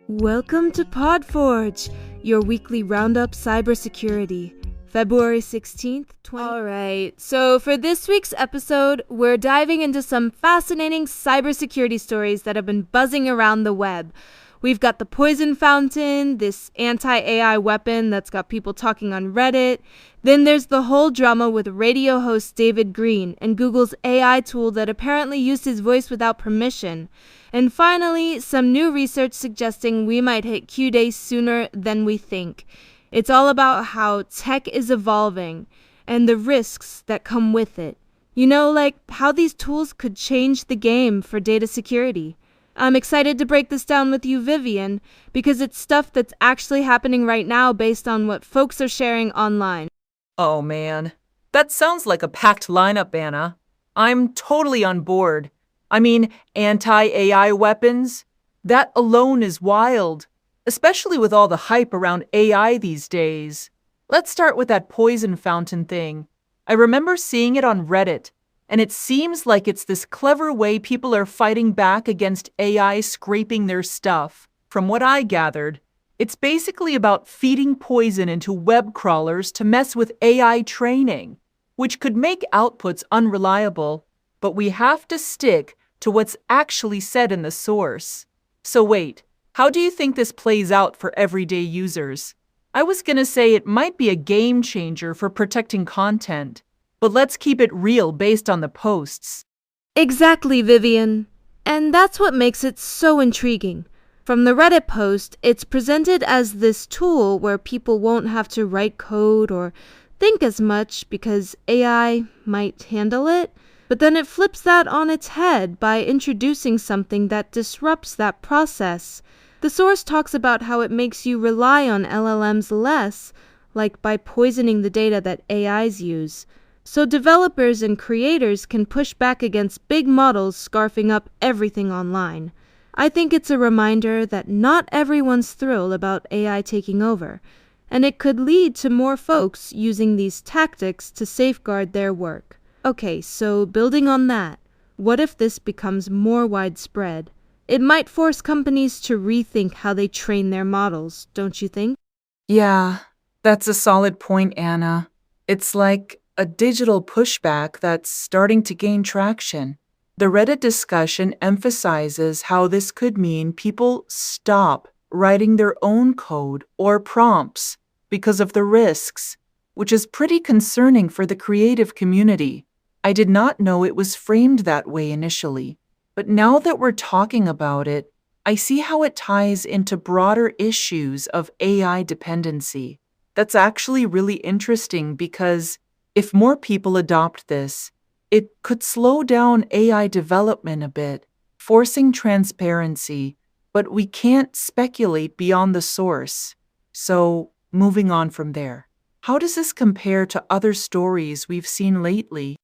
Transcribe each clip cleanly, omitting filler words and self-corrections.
Welcome to PodForge, your weekly Roundup Cybersecurity, February 16th, 20... Alright, so for this week's episode, we're diving into some fascinating cybersecurity stories that have been buzzing around the web. We've got the poison fountain, this anti-AI weapon that's got people talking on Reddit. Then there's the whole drama with radio host David Green and Google's AI tool that apparently used his voice without permission. And finally, some new research suggesting we might hit Q-Day sooner than we think. It's all about how tech is evolving and the risks that come with it. You know, like how these tools could change the game for data security. I'm excited to break this down with you, Vivian, because it's stuff that's actually happening right now based on what folks are sharing online. Oh man, that sounds like a packed lineup, Anna. I'm totally on board. I mean, anti-AI weapons? That alone is wild, especially with all the hype around AI these days. Let's start with that poison fountain thing. I remember seeing it on Reddit, and it seems like it's this clever way people are fighting back against AI scraping their stuff. From what I gathered, it's basically about feeding poison into web crawlers to mess with AI training, which could make outputs unreliable, but we have to stick to what's actually said in the source. So wait, how do you think this plays out for everyday users? I was gonna say it might be a game changer for protecting content, but let's keep it real based on the posts. Exactly, Vivian. And that's what makes it so intriguing. From the Reddit post, it's presented as this tool where people won't have to write code or think as much because AI might handle it. But then it flips that on its head by introducing something that disrupts that process. The source talks about how it makes you rely on LLMs less, like by poisoning the data that AIs use. So developers and creators can push back against big models scarfing up everything online. I think it's a reminder that not everyone's thrilled about AI taking over, and it could lead to more folks using these tactics to safeguard their work. Okay, so building on that, what if this becomes more widespread? It might force companies to rethink how they train their models, don't you think? Yeah, that's a solid point, Anna. It's like a digital pushback that's starting to gain traction. The Reddit discussion emphasizes how this could mean people stop writing their own code or prompts because of the risks, which is pretty concerning for the creative community. I did not know it was framed that way initially, but now that we're talking about it, I see how it ties into broader issues of AI dependency. That's actually really interesting because if more people adopt this, it could slow down AI development a bit, forcing transparency, but we can't speculate beyond the source. So, moving on from there, how does this compare to other stories we've seen lately?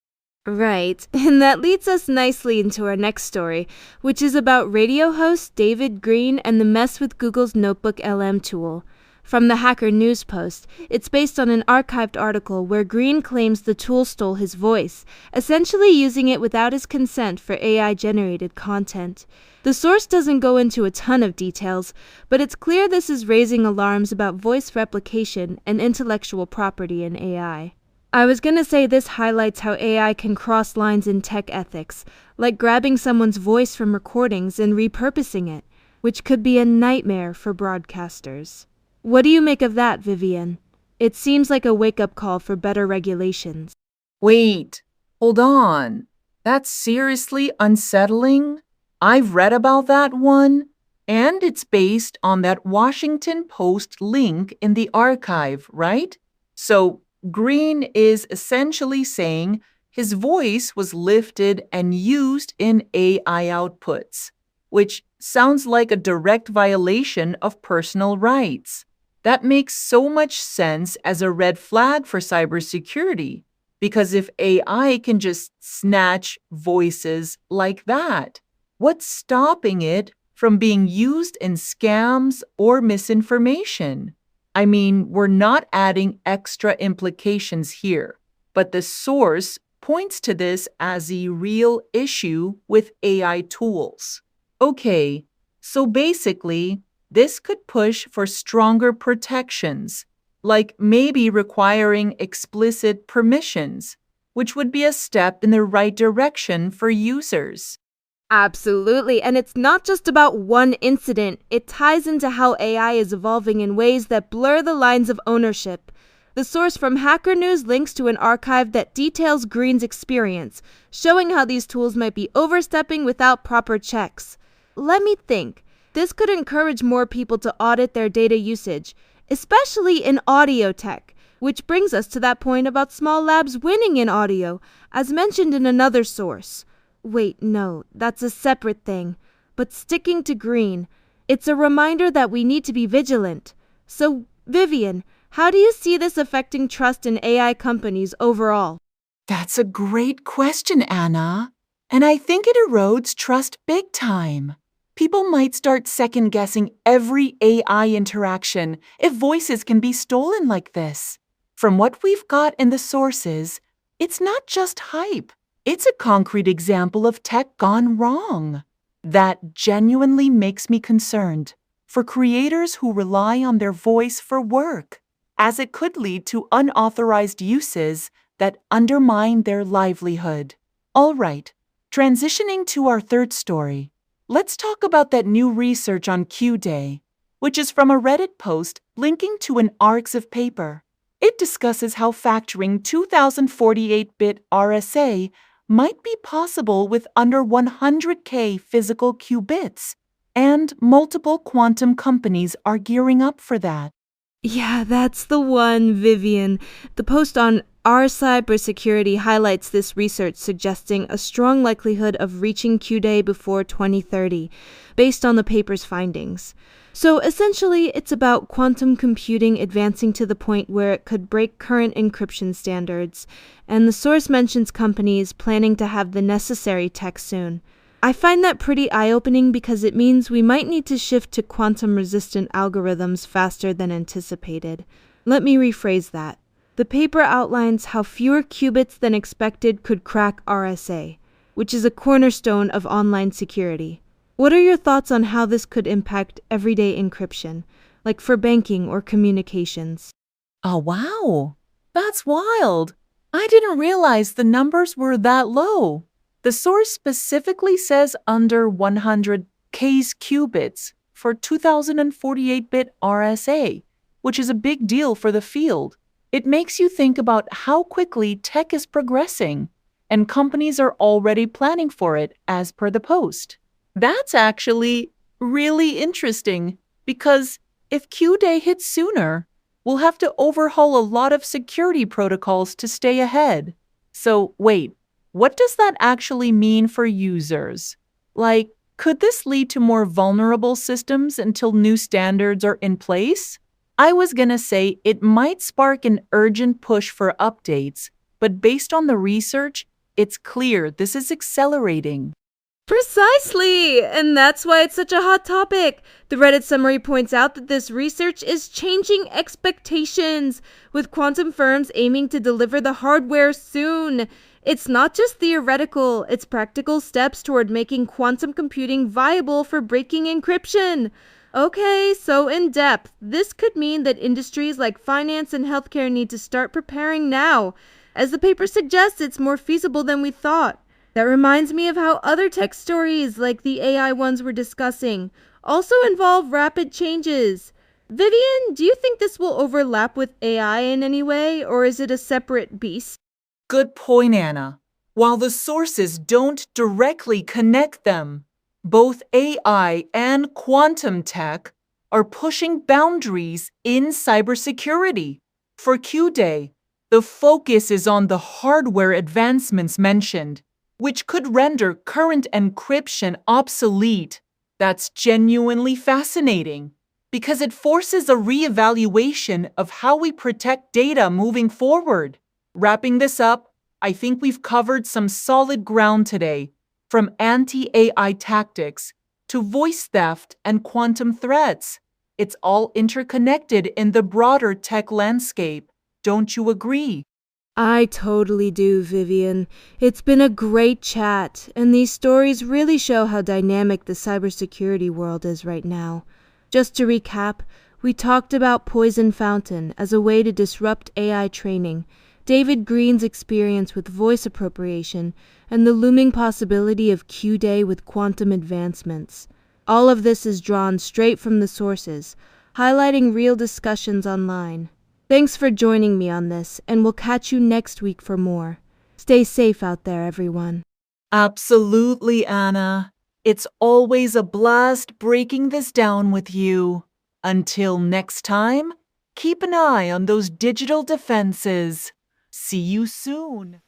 Right, and that leads us nicely into our next story, which is about radio host David Green and the mess with Google's Notebook LM tool. From the Hacker News Post, it's based on an archived article where Green claims the tool stole his voice, essentially using it without his consent for AI-generated content. The source doesn't go into a ton of details, but it's clear this is raising alarms about voice replication and intellectual property in AI. I was gonna say this highlights how AI can cross lines in tech ethics, like grabbing someone's voice from recordings and repurposing it, which could be a nightmare for broadcasters. What do you make of that, Vivian? It seems like a wake-up call for better regulations. Wait, hold on. That's seriously unsettling? I've read about that one, and it's based on that Washington Post link in the archive, right? So Green is essentially saying his voice was lifted and used in AI outputs, which sounds like a direct violation of personal rights. That makes so much sense as a red flag for cybersecurity, because if AI can just snatch voices like that, what's stopping it from being used in scams or misinformation? I mean, we're not adding extra implications here, but the source points to this as a real issue with AI tools. Okay, so basically, this could push for stronger protections, like maybe requiring explicit permissions, which would be a step in the right direction for users. Absolutely, and it's not just about one incident. It ties into how AI is evolving in ways that blur the lines of ownership. The source from Hacker News links to an archive that details Green's experience, showing how these tools might be overstepping without proper checks. Let me think. This could encourage more people to audit their data usage, especially in audio tech, which brings us to that point about small labs winning in audio, as mentioned in another source. Wait, no, that's a separate thing. But sticking to Green, it's a reminder that we need to be vigilant. So, Vivian, how do you see this affecting trust in AI companies overall? That's a great question, Anna. And I think it erodes trust big time. People might start second-guessing every AI interaction if voices can be stolen like this. From what we've got in the sources, it's not just hype. It's a concrete example of tech gone wrong. That genuinely makes me concerned for creators who rely on their voice for work, as it could lead to unauthorized uses that undermine their livelihood. All right, transitioning to our third story, let's talk about that new research on Q-Day, which is from a Reddit post linking to an arXiv paper. It discusses how factoring 2048-bit RSA might be possible with under 100K physical qubits, and multiple quantum companies are gearing up for that. Yeah, that's the one, Vivian. The post on our Cybersecurity highlights this research suggesting a strong likelihood of reaching Q-Day before 2030, based on the paper's findings. So essentially, it's about quantum computing advancing to the point where it could break current encryption standards, and the source mentions companies planning to have the necessary tech soon. I find that pretty eye-opening because it means we might need to shift to quantum-resistant algorithms faster than anticipated. Let me rephrase that. The paper outlines how fewer qubits than expected could crack RSA, which is a cornerstone of online security. What are your thoughts on how this could impact everyday encryption, like for banking or communications? Oh, wow. That's wild. I didn't realize the numbers were that low. The source specifically says under 100K qubits for 2048-bit RSA, which is a big deal for the field. It makes you think about how quickly tech is progressing, and companies are already planning for it, as per the post. That's actually really interesting, because if Q-Day hits sooner, we'll have to overhaul a lot of security protocols to stay ahead. So wait, what does that actually mean for users? Like, could this lead to more vulnerable systems until new standards are in place? I was gonna say it might spark an urgent push for updates, but based on the research, it's clear this is accelerating. Precisely! And that's why it's such a hot topic. The Reddit summary points out that this research is changing expectations, with quantum firms aiming to deliver the hardware soon. It's not just theoretical, it's practical steps toward making quantum computing viable for breaking encryption. Okay, so in depth, this could mean that industries like finance and healthcare need to start preparing now. As the paper suggests, it's more feasible than we thought. That reminds me of how other tech stories, like the AI ones we're discussing, also involve rapid changes. Vivian, do you think this will overlap with AI in any way, or is it a separate beast? Good point, Anna. While the sources don't directly connect them, both AI and quantum tech are pushing boundaries in cybersecurity. For Q-Day, the focus is on the hardware advancements mentioned, which could render current encryption obsolete. That's genuinely fascinating, because it forces a reevaluation of how we protect data moving forward. Wrapping this up, I think we've covered some solid ground today, from anti-AI tactics to voice theft and quantum threats. It's all interconnected in the broader tech landscape. Don't you agree? I totally do, Vivian. It's been a great chat, and these stories really show how dynamic the cybersecurity world is right now. Just to recap, we talked about Poison Fountain as a way to disrupt AI training, David Green's experience with voice appropriation, and the looming possibility of Q-Day with quantum advancements. All of this is drawn straight from the sources, highlighting real discussions online. Thanks for joining me on this, and we'll catch you next week for more. Stay safe out there, everyone. Absolutely, Anna. It's always a blast breaking this down with you. Until next time, keep an eye on those digital defenses. See you soon.